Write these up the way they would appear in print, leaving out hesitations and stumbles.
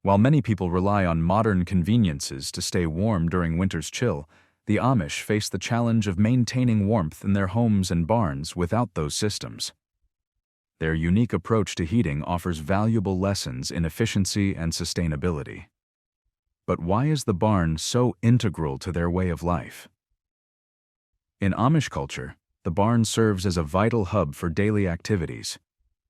While many people rely on modern conveniences to stay warm during winter's chill, the Amish face the challenge of maintaining warmth in their homes and barns without those systems. Their unique approach to heating offers valuable lessons in efficiency and sustainability. But why is the barn so integral to their way of life? In Amish culture, the barn serves as a vital hub for daily activities.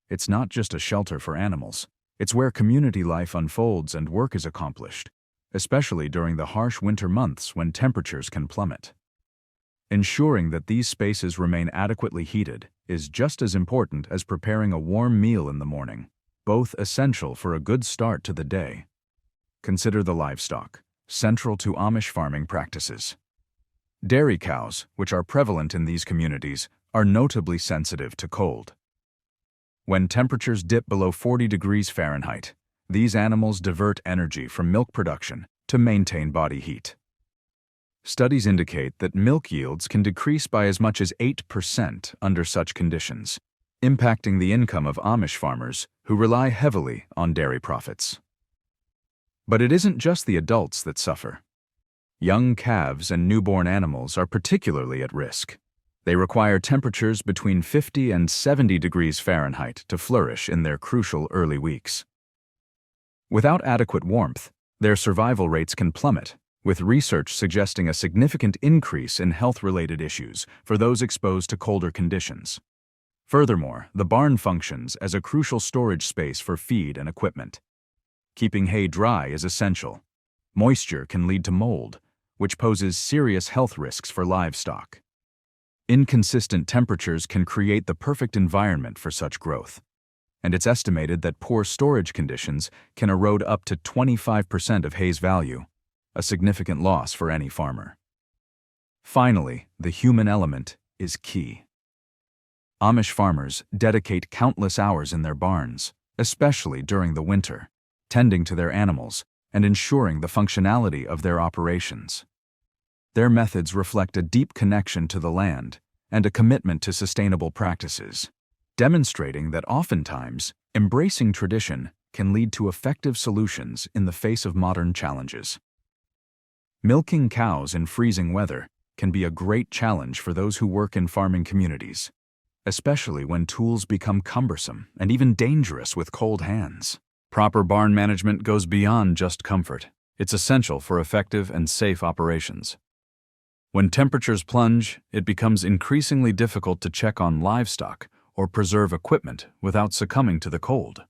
It's not just a shelter for animals. It's where community life unfolds and work is accomplished, especially during the harsh winter months when temperatures can plummet. Ensuring that these spaces remain adequately heated is just as important as preparing a warm meal in the morning, both essential for a good start to the day. Consider the livestock, central to Amish farming practices. Dairy cows, which are prevalent in these communities, are notably sensitive to cold. When temperatures dip below 40 degrees Fahrenheit, these animals divert energy from milk production to maintain body heat. Studies indicate that milk yields can decrease by as much as 8% under such conditions, impacting the income of Amish farmers who rely heavily on dairy profits. But it isn't just the adults that suffer. Young calves and newborn animals are particularly at risk. They require temperatures between 50 and 70 degrees Fahrenheit to flourish in their crucial early weeks. Without adequate warmth, their survival rates can plummet, with research suggesting a significant increase in health-related issues for those exposed to colder conditions. Furthermore, the barn functions as a crucial storage space for feed and equipment. Keeping hay dry is essential. Moisture can lead to mold, which poses serious health risks for livestock. Inconsistent temperatures can create the perfect environment for such growth, and it's estimated that poor storage conditions can erode up to 25% of hay's value, a significant loss for any farmer. Finally, the human element is key. Amish farmers dedicate countless hours in their barns, especially during the winter, tending to their animals and ensuring the functionality of their operations. Their methods reflect a deep connection to the land and a commitment to sustainable practices, demonstrating that oftentimes embracing tradition can lead to effective solutions in the face of modern challenges. Milking cows in freezing weather can be a great challenge for those who work in farming communities, especially when tools become cumbersome and even dangerous with cold hands. Proper barn management goes beyond just comfort. It's essential for effective and safe operations. When temperatures plunge, it becomes increasingly difficult to check on livestock or preserve equipment without succumbing to the cold.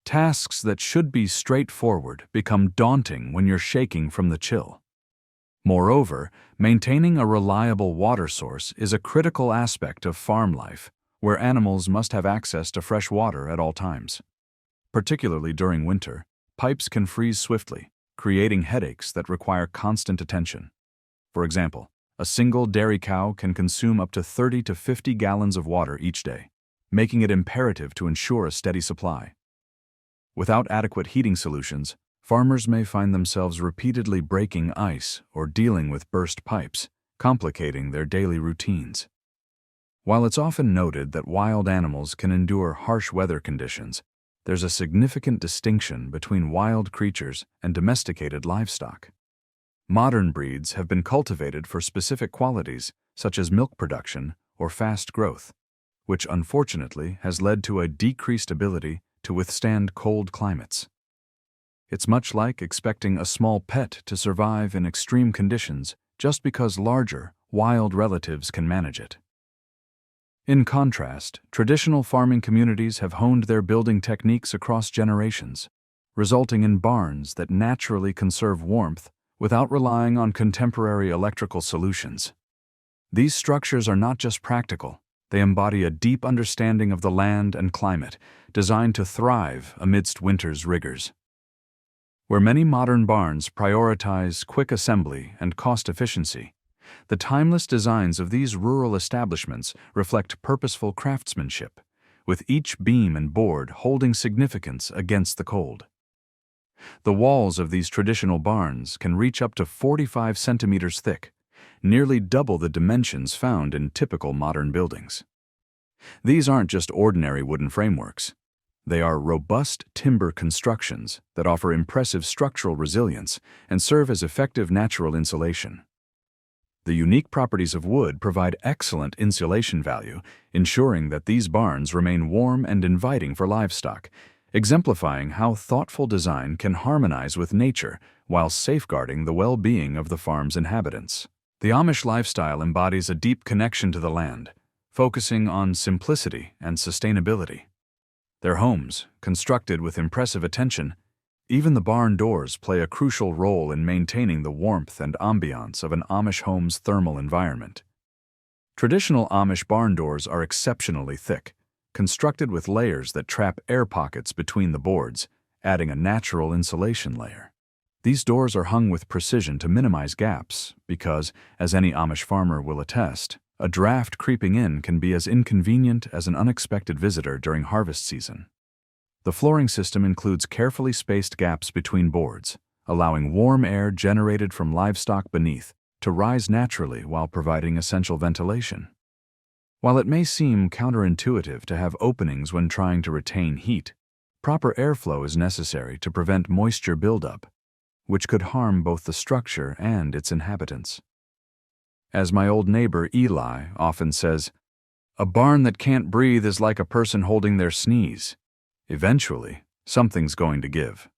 Tasks that should be straightforward become daunting when you're shaking from the chill. Moreover, maintaining a reliable water source is a critical aspect of farm life, where animals must have access to fresh water at all times. Particularly during winter, pipes can freeze swiftly, creating headaches that require constant attention. For example, a single dairy cow can consume up to 30 to 50 gallons of water each day, making it imperative to ensure a steady supply. Without adequate heating solutions, farmers may find themselves repeatedly breaking ice or dealing with burst pipes, complicating their daily routines. While it's often noted that wild animals can endure harsh weather conditions, there's a significant distinction between wild creatures and domesticated livestock. Modern breeds have been cultivated for specific qualities, such as milk production or fast growth, which unfortunately has led to a decreased ability to withstand cold climates. It's much like expecting a small pet to survive in extreme conditions just because larger, wild relatives can manage it. In contrast, traditional farming communities have honed their building techniques across generations, resulting in barns that naturally conserve warmth without relying on contemporary electrical solutions. These structures are not just practical, they embody a deep understanding of the land and climate, designed to thrive amidst winter's rigors. Where many modern barns prioritize quick assembly and cost efficiency, the timeless designs of these rural establishments reflect purposeful craftsmanship, with each beam and board holding significance against the cold. The walls of these traditional barns can reach up to 45 centimeters thick, nearly double the dimensions found in typical modern buildings. These aren't just ordinary wooden frameworks. They are robust timber constructions that offer impressive structural resilience and serve as effective natural insulation. The unique properties of wood provide excellent insulation value, ensuring that these barns remain warm and inviting for livestock, exemplifying how thoughtful design can harmonize with nature while safeguarding the well-being of the farm's inhabitants. The Amish lifestyle embodies a deep connection to the land, focusing on simplicity and sustainability. Their homes, constructed with impressive attention, even the barn doors play a crucial role in maintaining the warmth and ambiance of an Amish home's thermal environment. Traditional Amish barn doors are exceptionally thick, constructed with layers that trap air pockets between the boards, adding a natural insulation layer. These doors are hung with precision to minimize gaps because, as any Amish farmer will attest, a draft creeping in can be as inconvenient as an unexpected visitor during harvest season. The flooring system includes carefully spaced gaps between boards, allowing warm air generated from livestock beneath to rise naturally while providing essential ventilation. While it may seem counterintuitive to have openings when trying to retain heat, proper airflow is necessary to prevent moisture buildup, which could harm both the structure and its inhabitants. As my old neighbor Eli often says, "A barn that can't breathe is like a person holding their sneeze. Eventually, something's going to give."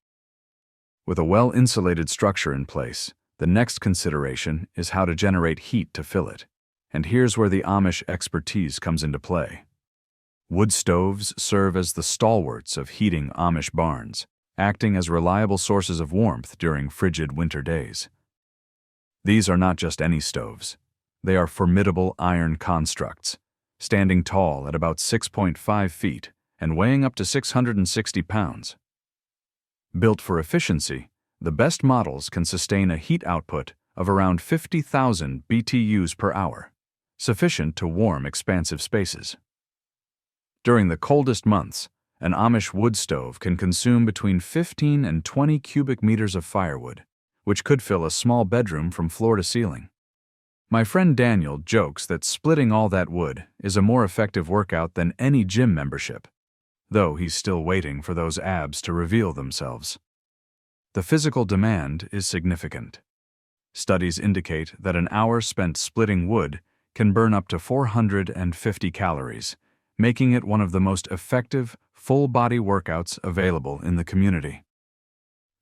With a well-insulated structure in place, the next consideration is how to generate heat to fill it. And here's where the Amish expertise comes into play. Wood stoves serve as the stalwarts of heating Amish barns, acting as reliable sources of warmth during frigid winter days. These are not just any stoves. They are formidable iron constructs, standing tall at about 6.5 feet and weighing up to 660 pounds. Built for efficiency, the best models can sustain a heat output of around 50,000 BTUs per hour, sufficient to warm expansive spaces. During the coldest months, an Amish wood stove can consume between 15 and 20 cubic meters of firewood, which could fill a small bedroom from floor to ceiling. My friend Daniel jokes that splitting all that wood is a more effective workout than any gym membership, though he's still waiting for those abs to reveal themselves. The physical demand is significant. Studies indicate that an hour spent splitting wood can burn up to 450 calories, making it one of the most effective, full-body workouts available in the community.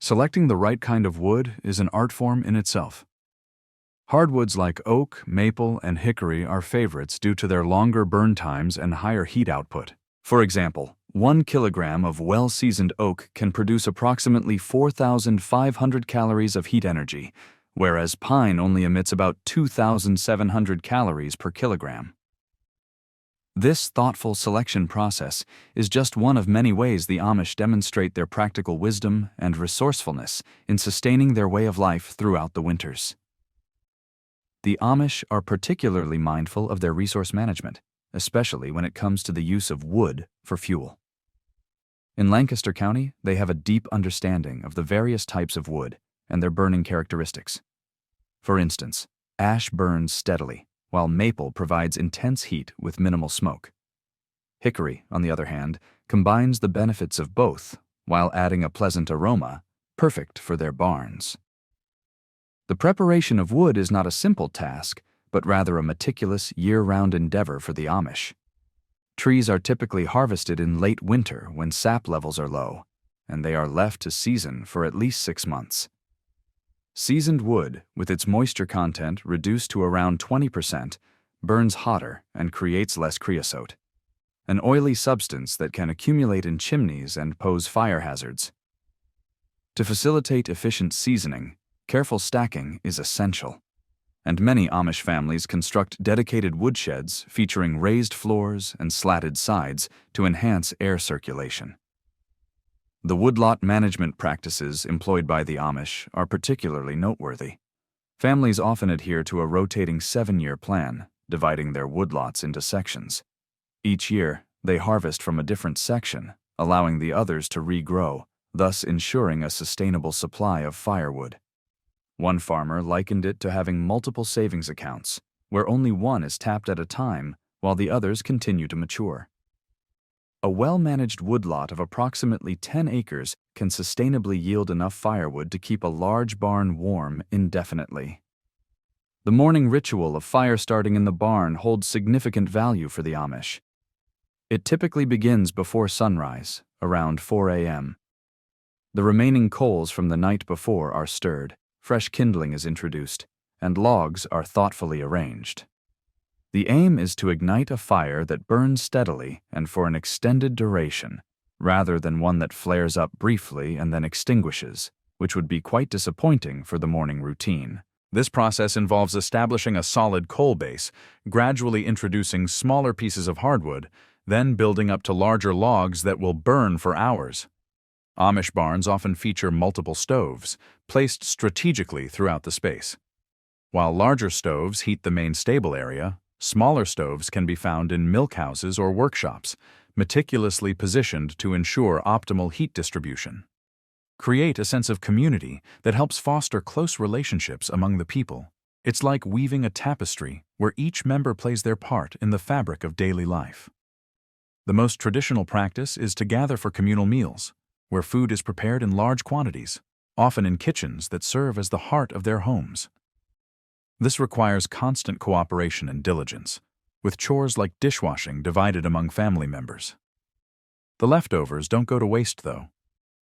Selecting the right kind of wood is an art form in itself. Hardwoods like oak, maple, and hickory are favorites due to their longer burn times and higher heat output. For example, 1 kilogram of well-seasoned oak can produce approximately 4,500 calories of heat energy, whereas pine only emits about 2,700 calories per kilogram. This thoughtful selection process is just one of many ways the Amish demonstrate their practical wisdom and resourcefulness in sustaining their way of life throughout the winters. The Amish are particularly mindful of their resource management, especially when it comes to the use of wood for fuel. In Lancaster County, they have a deep understanding of the various types of wood and their burning characteristics. For instance, ash burns steadily, while maple provides intense heat with minimal smoke. Hickory, on the other hand, combines the benefits of both while adding a pleasant aroma, perfect for their barns. The preparation of wood is not a simple task, but rather a meticulous, year-round endeavor for the Amish. Trees are typically harvested in late winter when sap levels are low, and they are left to season for at least 6 months. Seasoned wood, with its moisture content reduced to around 20%, burns hotter and creates less creosote, an oily substance that can accumulate in chimneys and pose fire hazards. To facilitate efficient seasoning, careful stacking is essential, and many Amish families construct dedicated woodsheds featuring raised floors and slatted sides to enhance air circulation. The woodlot management practices employed by the Amish are particularly noteworthy. Families often adhere to a rotating 7-year plan, dividing their woodlots into sections. Each year, they harvest from a different section, allowing the others to regrow, thus ensuring a sustainable supply of firewood. One farmer likened it to having multiple savings accounts, where only one is tapped at a time while the others continue to mature. A well-managed woodlot of approximately 10 acres can sustainably yield enough firewood to keep a large barn warm indefinitely. The morning ritual of fire starting in the barn holds significant value for the Amish. It typically begins before sunrise, around 4 a.m. The remaining coals from the night before are stirred, fresh kindling is introduced, and logs are thoughtfully arranged. The aim is to ignite a fire that burns steadily and for an extended duration, rather than one that flares up briefly and then extinguishes, which would be quite disappointing for the morning routine. This process involves establishing a solid coal base, gradually introducing smaller pieces of hardwood, then building up to larger logs that will burn for hours. Amish barns often feature multiple stoves, placed strategically throughout the space. While larger stoves heat the main stable area, smaller stoves can be found in milk houses or workshops, meticulously positioned to ensure optimal heat distribution. Create a sense of community that helps foster close relationships among the people. It's like weaving a tapestry where each member plays their part in the fabric of daily life. The most traditional practice is to gather for communal meals, where food is prepared in large quantities, often in kitchens that serve as the heart of their homes. This requires constant cooperation and diligence, with chores like dishwashing divided among family members. The leftovers don't go to waste, though.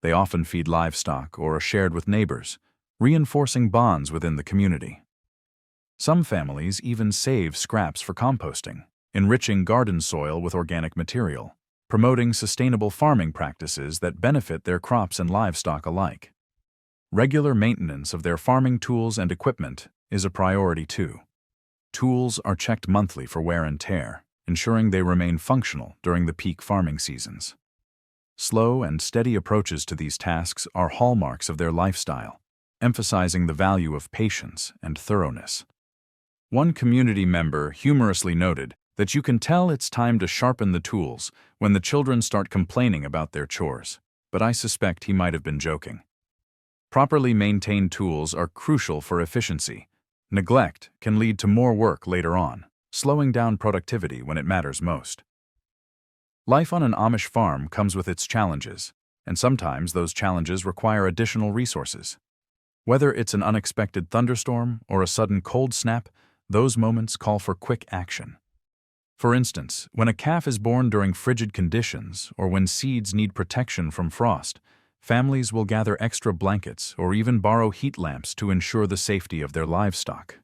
They often feed livestock or are shared with neighbors, reinforcing bonds within the community. Some families even save scraps for composting, enriching garden soil with organic material, promoting sustainable farming practices that benefit their crops and livestock alike. Regular maintenance of their farming tools and equipment is a priority too. Tools are checked monthly for wear and tear, ensuring they remain functional during the peak farming seasons. Slow and steady approaches to these tasks are hallmarks of their lifestyle, emphasizing the value of patience and thoroughness. One community member humorously noted that you can tell it's time to sharpen the tools when the children start complaining about their chores, but I suspect he might have been joking. Properly maintained tools are crucial for efficiency. Neglect can lead to more work later on, slowing down productivity when it matters most. Life on an Amish farm comes with its challenges, and sometimes those challenges require additional resources. Whether it's an unexpected thunderstorm or a sudden cold snap, those moments call for quick action. For instance, when a calf is born during frigid conditions or when seeds need protection from frost, families will gather extra blankets or even borrow heat lamps to ensure the safety of their livestock.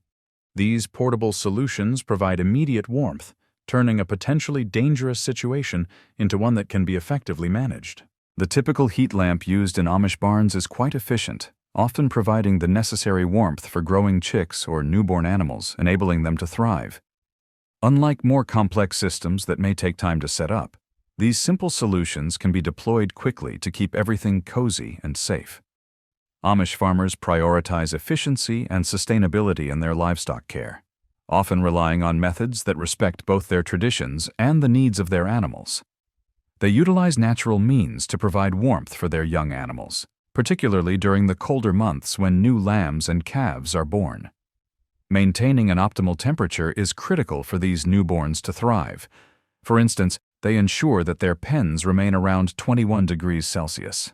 These portable solutions provide immediate warmth, turning a potentially dangerous situation into one that can be effectively managed. The typical heat lamp used in Amish barns is quite efficient, often providing the necessary warmth for growing chicks or newborn animals, enabling them to thrive. Unlike more complex systems that may take time to set up, these simple solutions can be deployed quickly to keep everything cozy and safe. Amish farmers prioritize efficiency and sustainability in their livestock care, often relying on methods that respect both their traditions and the needs of their animals. They utilize natural means to provide warmth for their young animals, particularly during the colder months when new lambs and calves are born. Maintaining an optimal temperature is critical for these newborns to thrive. For instance, they ensure that their pens remain around 21 degrees Celsius.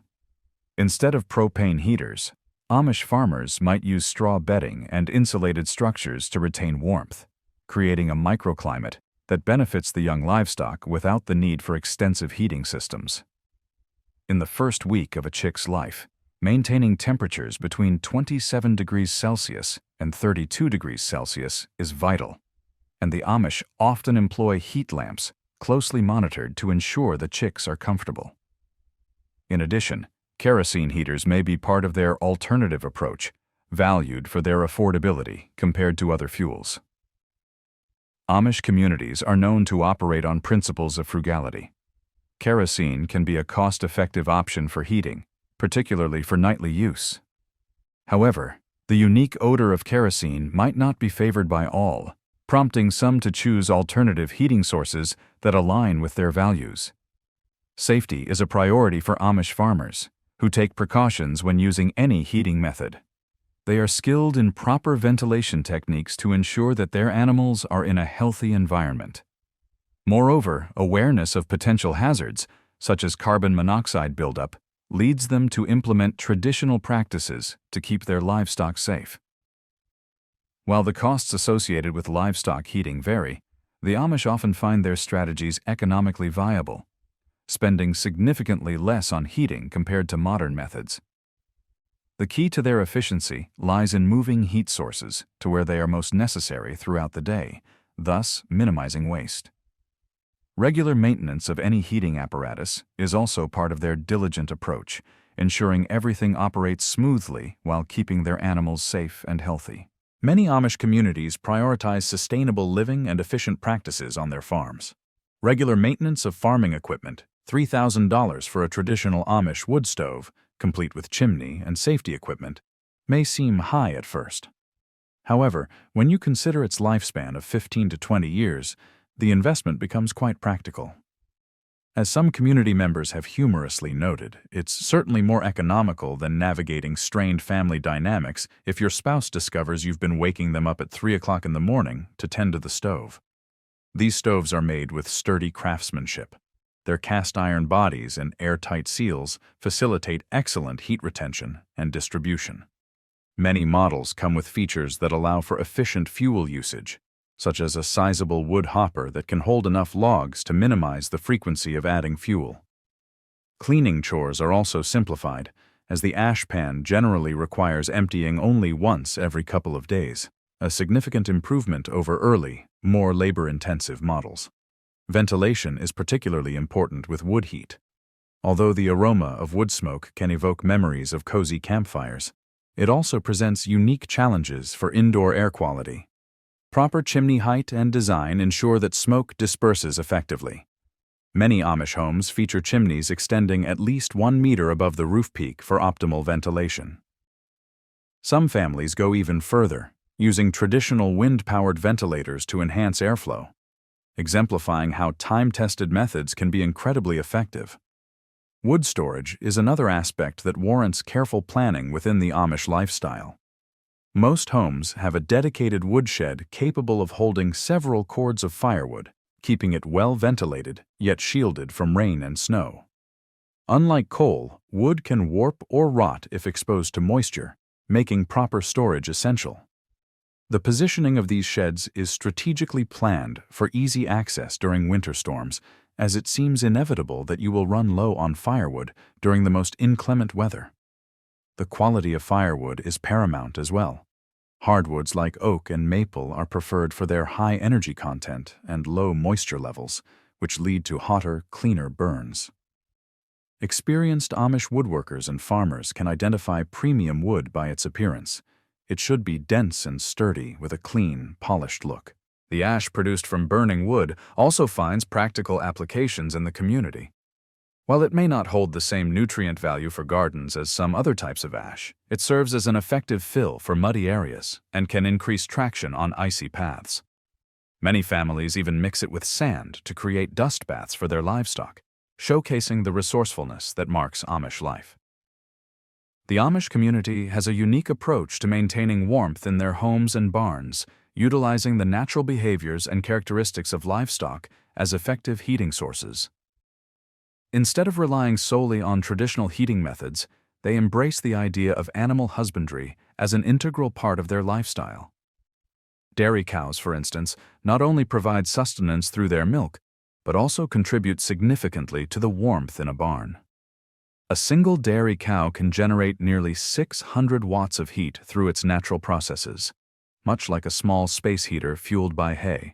Instead of propane heaters, Amish farmers might use straw bedding and insulated structures to retain warmth, creating a microclimate that benefits the young livestock without the need for extensive heating systems. In the first week of a chick's life, maintaining temperatures between 27 degrees Celsius and 32 degrees Celsius is vital, and the Amish often employ heat lamps closely monitored to ensure the chicks are comfortable. In addition, kerosene heaters may be part of their alternative approach, valued for their affordability compared to other fuels. Amish communities are known to operate on principles of frugality. Kerosene can be a cost-effective option for heating, particularly for nightly use. However, the unique odor of kerosene might not be favored by all, prompting some to choose alternative heating sources that align with their values. Safety is a priority for Amish farmers, who take precautions when using any heating method. They are skilled in proper ventilation techniques to ensure that their animals are in a healthy environment. Moreover, awareness of potential hazards, such as carbon monoxide buildup, leads them to implement traditional practices to keep their livestock safe. While the costs associated with livestock heating vary, the Amish often find their strategies economically viable, spending significantly less on heating compared to modern methods. The key to their efficiency lies in moving heat sources to where they are most necessary throughout the day, thus minimizing waste. Regular maintenance of any heating apparatus is also part of their diligent approach, ensuring everything operates smoothly while keeping their animals safe and healthy. Many Amish communities prioritize sustainable living and efficient practices on their farms. Regular maintenance of farming equipment, $3,000 for a traditional Amish wood stove, complete with chimney and safety equipment, may seem high at first. However, when you consider its lifespan of 15 to 20 years, the investment becomes quite practical. As some community members have humorously noted, it's certainly more economical than navigating strained family dynamics if your spouse discovers you've been waking them up at 3 o'clock in the morning to tend to the stove. These stoves are made with sturdy craftsmanship. Their cast-iron bodies and airtight seals facilitate excellent heat retention and distribution. Many models come with features that allow for efficient fuel usage, such as a sizable wood hopper that can hold enough logs to minimize the frequency of adding fuel. Cleaning chores are also simplified, as the ash pan generally requires emptying only once every couple of days, a significant improvement over early, more labor-intensive models. Ventilation is particularly important with wood heat. Although the aroma of wood smoke can evoke memories of cozy campfires, it also presents unique challenges for indoor air quality. Proper chimney height and design ensure that smoke disperses effectively. Many Amish homes feature chimneys extending at least 1 meter above the roof peak for optimal ventilation. Some families go even further, using traditional wind-powered ventilators to enhance airflow, exemplifying how time-tested methods can be incredibly effective. Wood storage is another aspect that warrants careful planning within the Amish lifestyle. Most homes have a dedicated woodshed capable of holding several cords of firewood, keeping it well ventilated yet shielded from rain and snow. Unlike coal, wood can warp or rot if exposed to moisture, making proper storage essential. The positioning of these sheds is strategically planned for easy access during winter storms, as it seems inevitable that you will run low on firewood during the most inclement weather. The quality of firewood is paramount as well. Hardwoods like oak and maple are preferred for their high energy content and low moisture levels, which lead to hotter, cleaner burns. Experienced Amish woodworkers and farmers can identify premium wood by its appearance. It should be dense and sturdy with a clean, polished look. The ash produced from burning wood also finds practical applications in the community. While it may not hold the same nutrient value for gardens as some other types of ash, it serves as an effective fill for muddy areas and can increase traction on icy paths. Many families even mix it with sand to create dust baths for their livestock, showcasing the resourcefulness that marks Amish life. The Amish community has a unique approach to maintaining warmth in their homes and barns, utilizing the natural behaviors and characteristics of livestock as effective heating sources. Instead of relying solely on traditional heating methods, they embrace the idea of animal husbandry as an integral part of their lifestyle. Dairy cows, for instance, not only provide sustenance through their milk, but also contribute significantly to the warmth in a barn. A single dairy cow can generate nearly 600 watts of heat through its natural processes, much like a small space heater fueled by hay.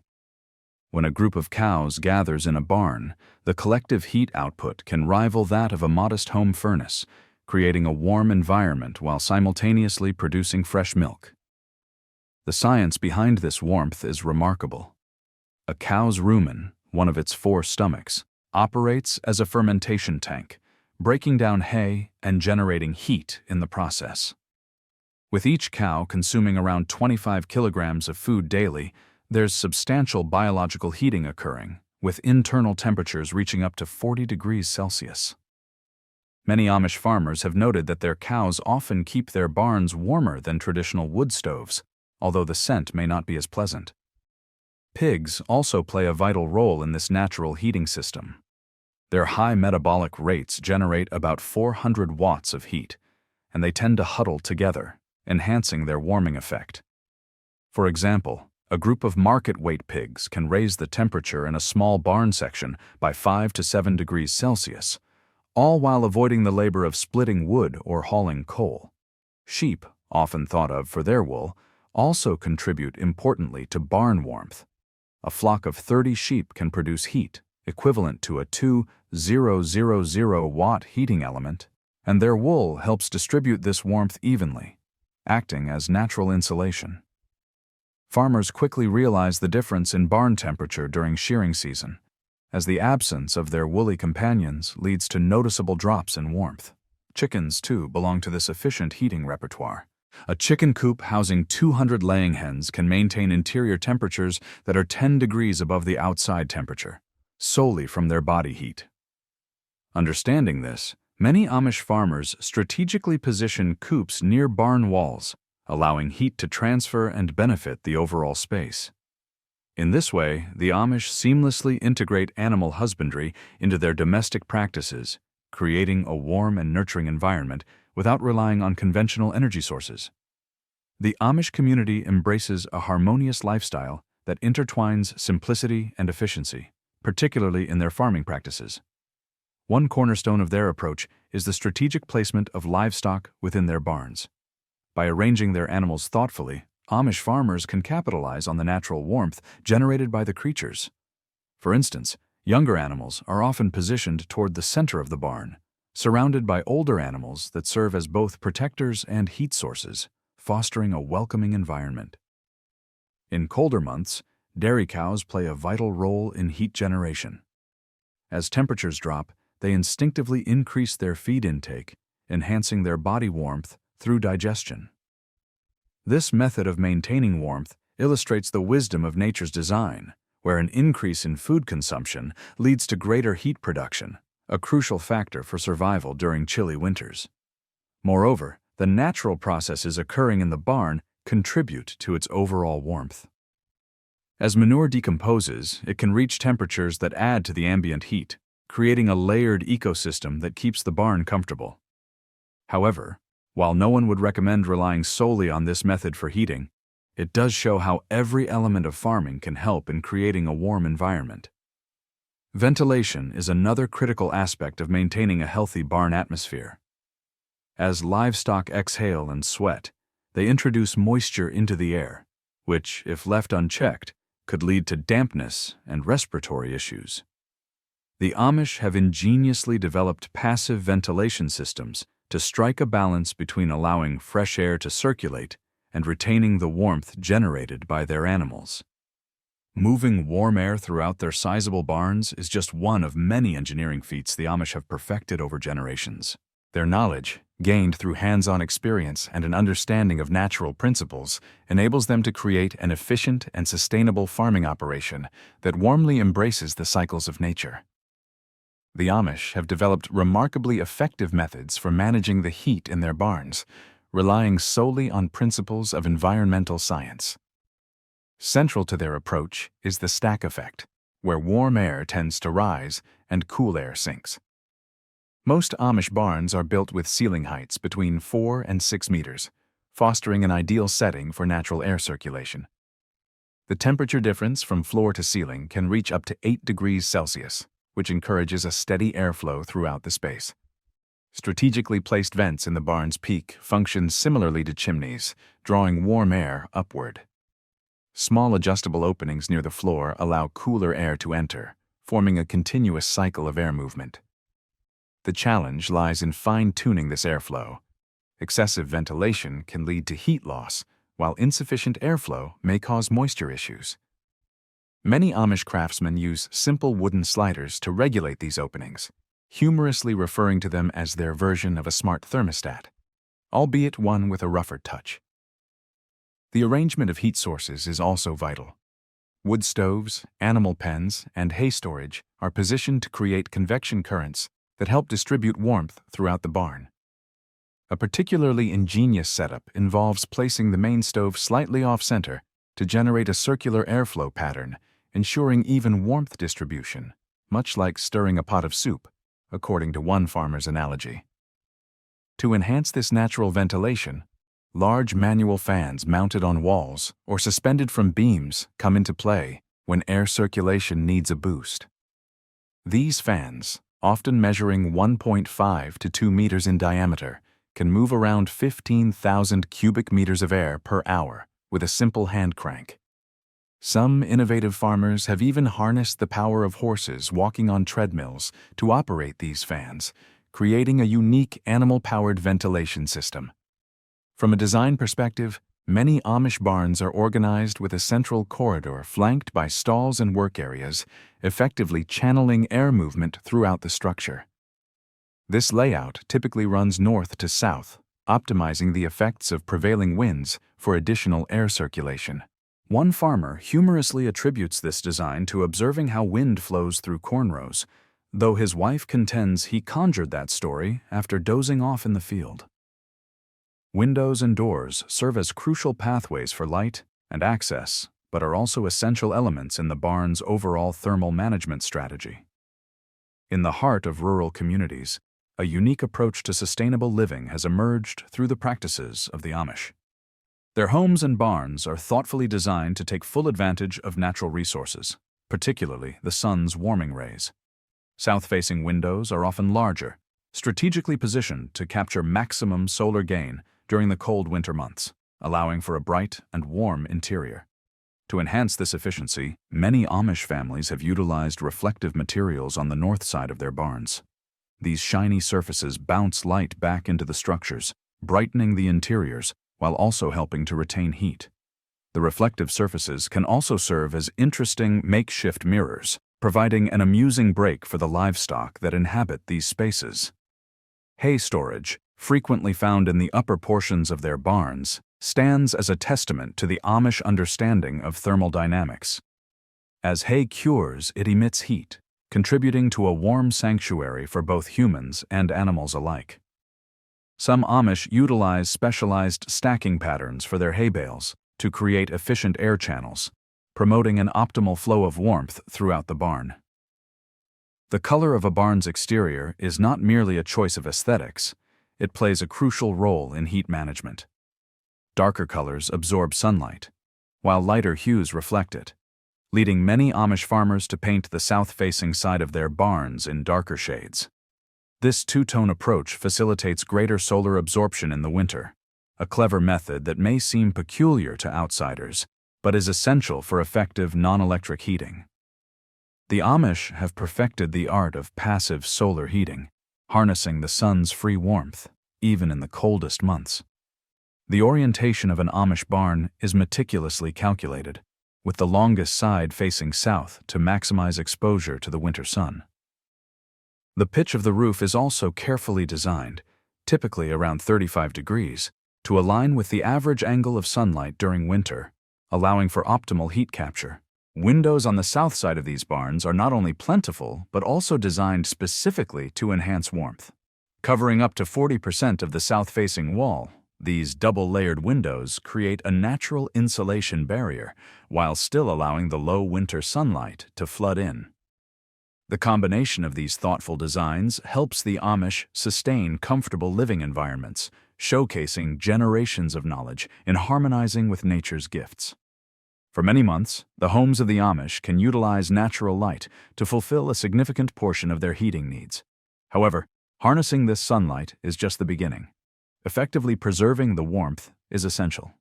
When a group of cows gathers in a barn, the collective heat output can rival that of a modest home furnace, creating a warm environment while simultaneously producing fresh milk. The science behind this warmth is remarkable. A cow's rumen, one of its 4 stomachs, operates as a fermentation tank, breaking down hay and generating heat in the process. With each cow consuming around 25 kilograms of food daily, there's substantial biological heating occurring, with internal temperatures reaching up to 40 degrees Celsius. Many Amish farmers have noted that their cows often keep their barns warmer than traditional wood stoves, although the scent may not be as pleasant. Pigs also play a vital role in this natural heating system. Their high metabolic rates generate about 400 watts of heat, and they tend to huddle together, enhancing their warming effect. For example, a group of market-weight pigs can raise the temperature in a small barn section by 5 to 7 degrees Celsius, all while avoiding the labor of splitting wood or hauling coal. Sheep, often thought of for their wool, also contribute importantly to barn warmth. A flock of 30 sheep can produce heat equivalent to a 2,000-watt heating element, and their wool helps distribute this warmth evenly, acting as natural insulation. Farmers quickly realize the difference in barn temperature during shearing season, as the absence of their woolly companions leads to noticeable drops in warmth. Chickens, too, belong to this efficient heating repertoire. A chicken coop housing 200 laying hens can maintain interior temperatures that are 10 degrees above the outside temperature, solely from their body heat. Understanding this, many Amish farmers strategically position coops near barn walls, allowing heat to transfer and benefit the overall space. In this way, the Amish seamlessly integrate animal husbandry into their domestic practices, creating a warm and nurturing environment without relying on conventional energy sources. The Amish community embraces a harmonious lifestyle that intertwines simplicity and efficiency, particularly in their farming practices. One cornerstone of their approach is the strategic placement of livestock within their barns. By arranging their animals thoughtfully, Amish farmers can capitalize on the natural warmth generated by the creatures. For instance, younger animals are often positioned toward the center of the barn, surrounded by older animals that serve as both protectors and heat sources, fostering a welcoming environment. In colder months, dairy cows play a vital role in heat generation. As temperatures drop, they instinctively increase their feed intake, enhancing their body warmth through digestion. This method of maintaining warmth illustrates the wisdom of nature's design, where an increase in food consumption leads to greater heat production, a crucial factor for survival during chilly winters. Moreover, the natural processes occurring in the barn contribute to its overall warmth. As manure decomposes, it can reach temperatures that add to the ambient heat, creating a layered ecosystem that keeps the barn comfortable. However, while no one would recommend relying solely on this method for heating, it does show how every element of farming can help in creating a warm environment. Ventilation is another critical aspect of maintaining a healthy barn atmosphere. As livestock exhale and sweat, they introduce moisture into the air, which, if left unchecked, could lead to dampness and respiratory issues. The Amish have ingeniously developed passive ventilation systems to strike a balance between allowing fresh air to circulate and retaining the warmth generated by their animals. Moving warm air throughout their sizable barns is just one of many engineering feats the Amish have perfected over generations. Their knowledge, gained through hands-on experience and an understanding of natural principles, enables them to create an efficient and sustainable farming operation that warmly embraces the cycles of nature. The Amish have developed remarkably effective methods for managing the heat in their barns, relying solely on principles of environmental science. Central to their approach is the stack effect, where warm air tends to rise and cool air sinks. Most Amish barns are built with ceiling heights between 4 and 6 meters, fostering an ideal setting for natural air circulation. The temperature difference from floor to ceiling can reach up to 8 degrees Celsius, which encourages a steady airflow throughout the space. Strategically placed vents in the barn's peak function similarly to chimneys, drawing warm air upward. Small adjustable openings near the floor allow cooler air to enter, forming a continuous cycle of air movement. The challenge lies in fine-tuning this airflow. Excessive ventilation can lead to heat loss, while insufficient airflow may cause moisture issues. Many Amish craftsmen use simple wooden sliders to regulate these openings, humorously referring to them as their version of a smart thermostat, albeit one with a rougher touch. The arrangement of heat sources is also vital. Wood stoves, animal pens, and hay storage are positioned to create convection currents that help distribute warmth throughout the barn. A particularly ingenious setup involves placing the main stove slightly off-center to generate a circular airflow pattern, ensuring even warmth distribution, much like stirring a pot of soup, according to one farmer's analogy. To enhance this natural ventilation, large manual fans mounted on walls or suspended from beams come into play when air circulation needs a boost. These fans, often measuring 1.5 to 2 meters in diameter, can move around 15,000 cubic meters of air per hour with a simple hand crank. Some innovative farmers have even harnessed the power of horses walking on treadmills to operate these fans, creating a unique animal-powered ventilation system. From a design perspective, many Amish barns are organized with a central corridor flanked by stalls and work areas, effectively channeling air movement throughout the structure. This layout typically runs north to south, optimizing the effects of prevailing winds for additional air circulation. One farmer humorously attributes this design to observing how wind flows through cornrows, though his wife contends he conjured that story after dozing off in the field. Windows and doors serve as crucial pathways for light and access, but are also essential elements in the barn's overall thermal management strategy. In the heart of rural communities, a unique approach to sustainable living has emerged through the practices of the Amish. Their homes and barns are thoughtfully designed to take full advantage of natural resources, particularly the sun's warming rays. South-facing windows are often larger, strategically positioned to capture maximum solar gain during the cold winter months, allowing for a bright and warm interior. To enhance this efficiency, many Amish families have utilized reflective materials on the north side of their barns. These shiny surfaces bounce light back into the structures, brightening the interiors while also helping to retain heat. The reflective surfaces can also serve as interesting makeshift mirrors, providing an amusing break for the livestock that inhabit these spaces. Hay storage, frequently found in the upper portions of their barns, stands as a testament to the Amish understanding of thermal dynamics. As hay cures, it emits heat, contributing to a warm sanctuary for both humans and animals alike. Some Amish utilize specialized stacking patterns for their hay bales to create efficient air channels, promoting an optimal flow of warmth throughout the barn. The color of a barn's exterior is not merely a choice of aesthetics, it plays a crucial role in heat management. Darker colors absorb sunlight, while lighter hues reflect it, leading many Amish farmers to paint the south-facing side of their barns in darker shades. This two-tone approach facilitates greater solar absorption in the winter, a clever method that may seem peculiar to outsiders, but is essential for effective non-electric heating. The Amish have perfected the art of passive solar heating, harnessing the sun's free warmth, even in the coldest months. The orientation of an Amish barn is meticulously calculated, with the longest side facing south to maximize exposure to the winter sun. The pitch of the roof is also carefully designed, typically around 35 degrees, to align with the average angle of sunlight during winter, allowing for optimal heat capture. Windows on the south side of these barns are not only plentiful, but also designed specifically to enhance warmth. Covering up to 40% of the south-facing wall, these double-layered windows create a natural insulation barrier, while still allowing the low winter sunlight to flood in. The combination of these thoughtful designs helps the Amish sustain comfortable living environments, showcasing generations of knowledge in harmonizing with nature's gifts. For many months, the homes of the Amish can utilize natural light to fulfill a significant portion of their heating needs. However, harnessing this sunlight is just the beginning. Effectively preserving the warmth is essential.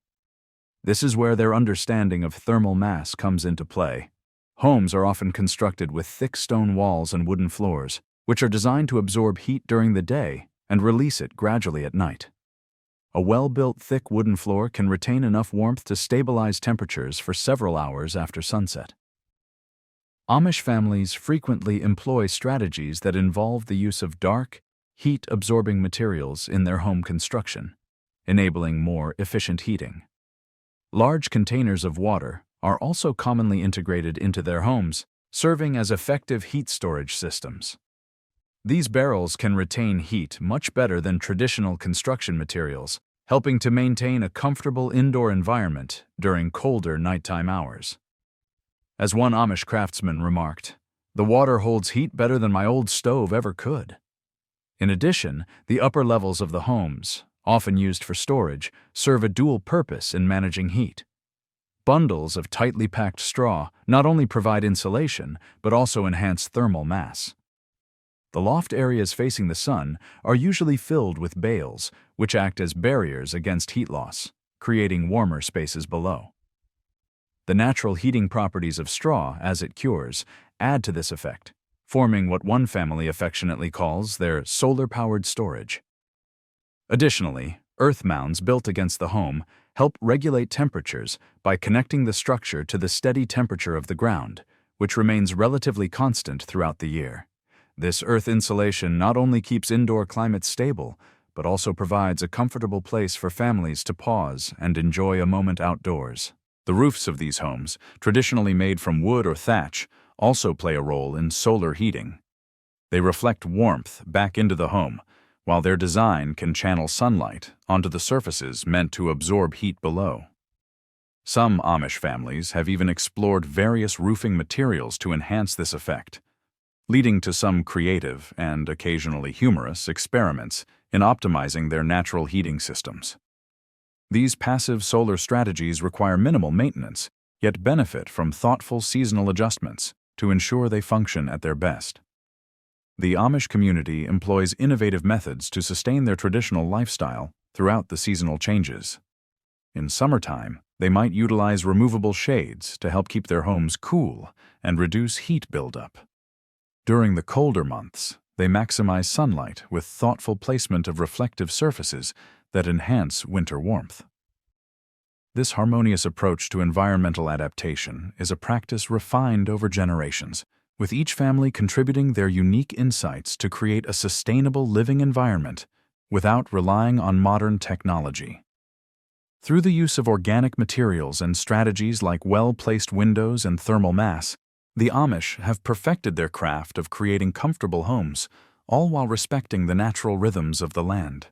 This is where their understanding of thermal mass comes into play. Homes are often constructed with thick stone walls and wooden floors, which are designed to absorb heat during the day and release it gradually at night. A well-built thick wooden floor can retain enough warmth to stabilize temperatures for several hours after sunset. Amish families frequently employ strategies that involve the use of dark, heat-absorbing materials in their home construction, enabling more efficient heating. Large containers of water are also commonly integrated into their homes, serving as effective heat storage systems. These barrels can retain heat much better than traditional construction materials, helping to maintain a comfortable indoor environment during colder nighttime hours. As one Amish craftsman remarked, "The water holds heat better than my old stove ever could." In addition, the upper levels of the homes, often used for storage, serve a dual purpose in managing heat. Bundles of tightly packed straw not only provide insulation, but also enhance thermal mass. The loft areas facing the sun are usually filled with bales, which act as barriers against heat loss, creating warmer spaces below. The natural heating properties of straw, as it cures, add to this effect, forming what one family affectionately calls their solar-powered storage. Additionally, earth mounds built against the home help regulate temperatures by connecting the structure to the steady temperature of the ground, which remains relatively constant throughout the year. This earth insulation not only keeps indoor climates stable, but also provides a comfortable place for families to pause and enjoy a moment outdoors. The roofs of these homes, traditionally made from wood or thatch, also play a role in solar heating. They reflect warmth back into the home, while their design can channel sunlight onto the surfaces meant to absorb heat below. Some Amish families have even explored various roofing materials to enhance this effect, leading to some creative and occasionally humorous experiments in optimizing their natural heating systems. These passive solar strategies require minimal maintenance, yet benefit from thoughtful seasonal adjustments to ensure they function at their best. The Amish community employs innovative methods to sustain their traditional lifestyle throughout the seasonal changes. In summertime, they might utilize removable shades to help keep their homes cool and reduce heat buildup. During the colder months, they maximize sunlight with thoughtful placement of reflective surfaces that enhance winter warmth. This harmonious approach to environmental adaptation is a practice refined over generations, with each family contributing their unique insights to create a sustainable living environment without relying on modern technology. Through the use of organic materials and strategies like well-placed windows and thermal mass, the Amish have perfected their craft of creating comfortable homes, all while respecting the natural rhythms of the land.